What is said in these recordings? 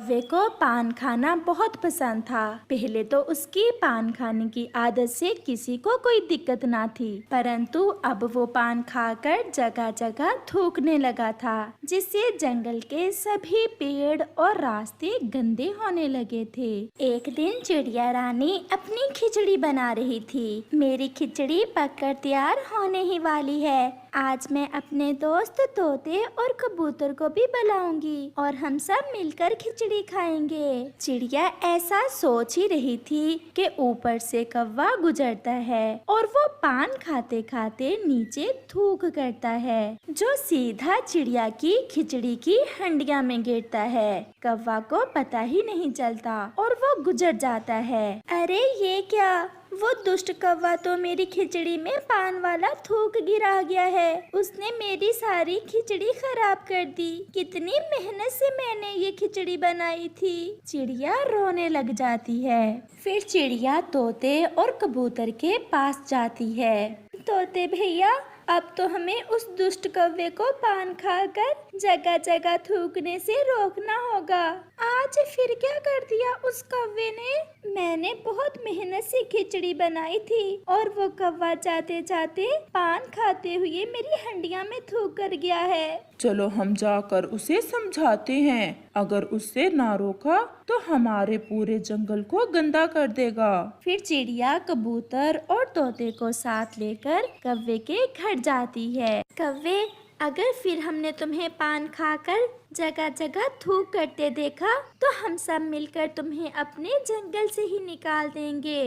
कव्वे को पान खाना बहुत पसंद था। पहले तो उसकी पान खाने की आदत से किसी को कोई दिक्कत ना थी, परंतु अब वो पान खाकर जगह जगह थूकने लगा था, जिससे जंगल के सभी पेड़ और रास्ते गंदे होने लगे थे। एक दिन चिड़िया रानी अपनी खिचड़ी बना रही थी। मेरी खिचड़ी पककर तैयार होने ही वाली है। आज मैं अपने दोस्त तोते और कबूतर को भी बुलाऊंगी और हम सब मिलकर खिचड़ी खाएंगे। चिड़िया ऐसा सोच ही रही थी कि ऊपर से कौवा गुजरता है और वो पान खाते खाते नीचे थूक करता है, जो सीधा चिड़िया की खिचड़ी की हंडिया में गिरता है। कौवा को पता ही नहीं चलता और वो गुजर जाता है। अरे ये क्या, वो दुष्ट कौवा तो मेरी खिचड़ी में पान वाला थूक गिरा गया है। उसने मेरी सारी खिचड़ी खराब कर दी। कितनी मेहनत से मैंने ये खिचड़ी बनाई थी। चिड़िया रोने लग जाती है। फिर चिड़िया तोते और कबूतर के पास जाती है। तोते भैया, अब तो हमें उस दुष्ट कौवे को पान खाकर जगह जगह थूकने से रोकना होगा। आज फिर क्या कर दिया उस कौवे ने? मैंने बहुत मेहनत से खिचड़ी बनाई थी और वो कौवा जाते जाते पान खाते हुए मेरी हंडिया में थूक कर गया है। चलो हम जाकर उसे समझाते हैं। अगर उससे ना रोका तो हमारे पूरे जंगल को गंदा कर देगा। फिर चिड़िया कबूतर और तोते को साथ लेकर कौवे के घर जाती है। कौवे, अगर फिर हमने तुम्हें पान खाकर जगह जगह थूक करते देखा तो हम सब मिलकर तुम्हें अपने जंगल से ही निकाल देंगे।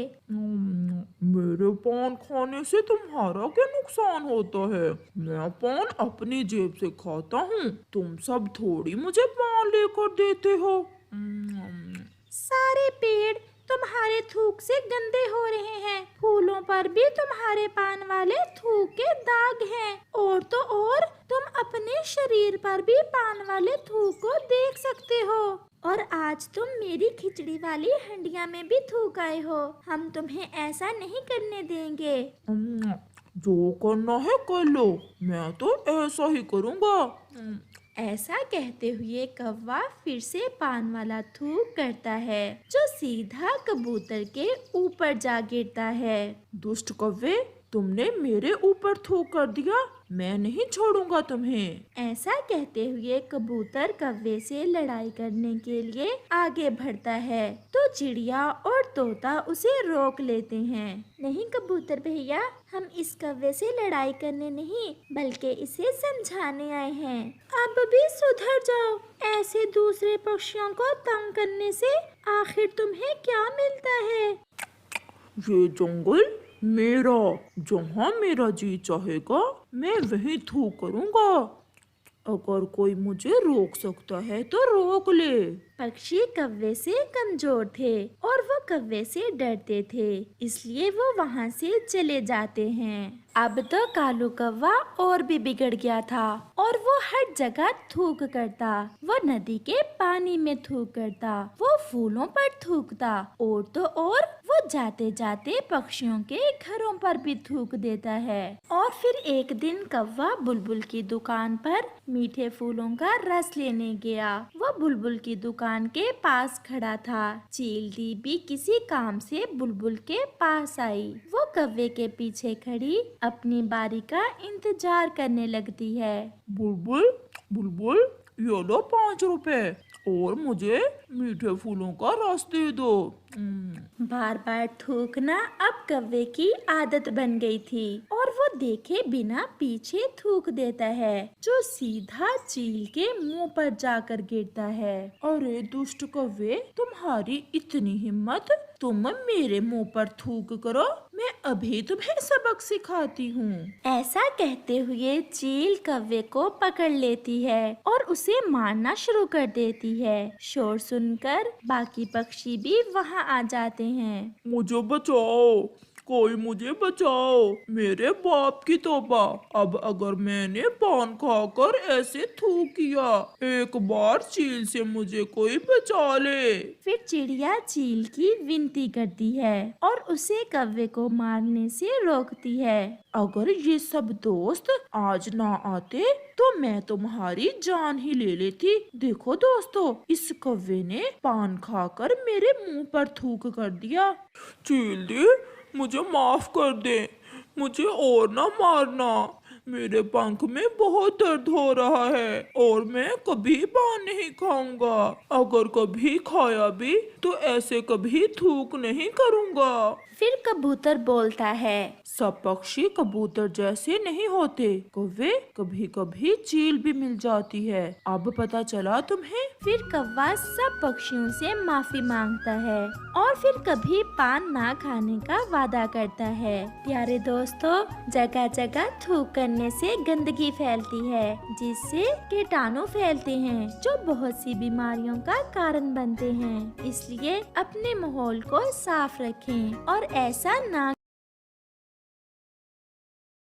मेरे पान खाने से तुम्हारा क्या नुकसान होता है? मैं पान अपनी जेब से खाता हूँ, तुम सब थोड़ी मुझे पान लेकर देते हो। सारे पेड़ तुम्हारे थूक से गंदे हो रहे हैं। फूलों पर भी तुम्हारे पान वाले थूक के दाग हैं। और तो और तुम अपने शरीर पर भी पान वाले थूक को देख सकते हो। और आज तुम मेरी खिचड़ी वाली हंडिया में भी थूक आए हो। हम तुम्हें ऐसा नहीं करने देंगे। जो करना है कर लो, मैं तो ऐसा ही करूँगा। ऐसा कहते हुए कौवा फिर से पान वाला थूक करता है, जो सीधा कबूतर के ऊपर जा गिरता है। दुष्ट कौवे, तुमने मेरे ऊपर थूक कर दिया, मैं नहीं छोड़ूंगा तुम्हें। ऐसा कहते हुए कबूतर कौवे से लड़ाई करने के लिए आगे बढ़ता है, तो चिड़िया और तोता उसे रोक लेते हैं। नहीं कबूतर भैया, हम इस कौवे से लड़ाई करने नहीं बल्कि इसे समझाने आए हैं। अब भी सुधर जाओ। ऐसे दूसरे पक्षियों को तंग करने से आखिर तुम्हें क्या मिलता है? ये जंगल मेरा, जहाँ मेरा जी चाहेगा मैं वहीं थूक करूँगा। अगर कोई मुझे रोक सकता है तो रोक ले। पक्षी कौवे से कमजोर थे और वो कौवे से डरते थे, इसलिए वो वहाँ से चले जाते हैं। अब तो कालू कौवा और भी बिगड़ गया था और वो हर जगह थूक करता। वो नदी के पानी में थूक करता, वो फूलों पर थूकता और तो और वो जाते जाते पक्षियों के घरों पर भी थूक देता है। और फिर एक दिन कौवा बुलबुल की दुकान पर मीठे फूलों का रस लेने गया। वो बुलबुल की दुकान के पास खड़ा था। चील भी किसी काम से बुलबुल के पास आई। वो कौवे के पीछे खड़ी अपनी बारी का इंतजार करने लगती है। बुलबुल, बुलबुल, ये लो 5 रुपए और मुझे मीठे फूलों का रस दे दो। बार बार थूकना अब कौवे की आदत बन गई थी और वो देखे बिना पीछे थूक देता है, जो सीधा चील के मुंह पर जाकर गिरता है। अरे दुष्ट कौवे, तुम्हारी इतनी हिम्मत, तुम मेरे मुंह पर थूक करो, मैं अभी तुम्हें सबक सिखाती हूँ। ऐसा कहते हुए चील कौवे को पकड़ लेती है और उसे मारना शुरू कर देती है। शोर सुनकर बाकी पक्षी भी वहाँ आ जाते हैं। मुझे बचाओ, कोई मुझे बचाओ, मेरे बाप की तौबा। अब अगर मैंने पान खाकर ऐसे थूक किया, एक बार चील से मुझे कोई बचा ले। फिर चिड़िया चील की विनती करती है और उसे कौवे को मारने से रोकती है। अगर ये सब दोस्त आज ना आते तो मैं तुम्हारी जान ही ले लेती। देखो दोस्तों, इस कौवे ने पान खाकर मेरे मुंह पर थूक कर दिया। चील दी, मुझे माफ कर दे, मुझे और ना मारना। मेरे पंख में बहुत दर्द हो रहा है और मैं कभी पान नहीं खाऊंगा। अगर कभी खाया भी तो ऐसे कभी थूक नहीं करूंगा। फिर कबूतर बोलता है, सब पक्षी कबूतर जैसे नहीं होते कौवे, कभी कभी चील भी मिल जाती है। अब पता चला तुम्हें? फिर कौवा सब पक्षियों से माफी मांगता है और फिर कभी पान ना खाने का वादा करता है। प्यारे दोस्तों, जगह जगह थूक करने से गंदगी फैलती है, जिससे कीटाणु फैलते हैं जो बहुत सी बीमारियों का कारण बनते हैं। इसलिए अपने माहौल को साफ रखें और ऐसा ना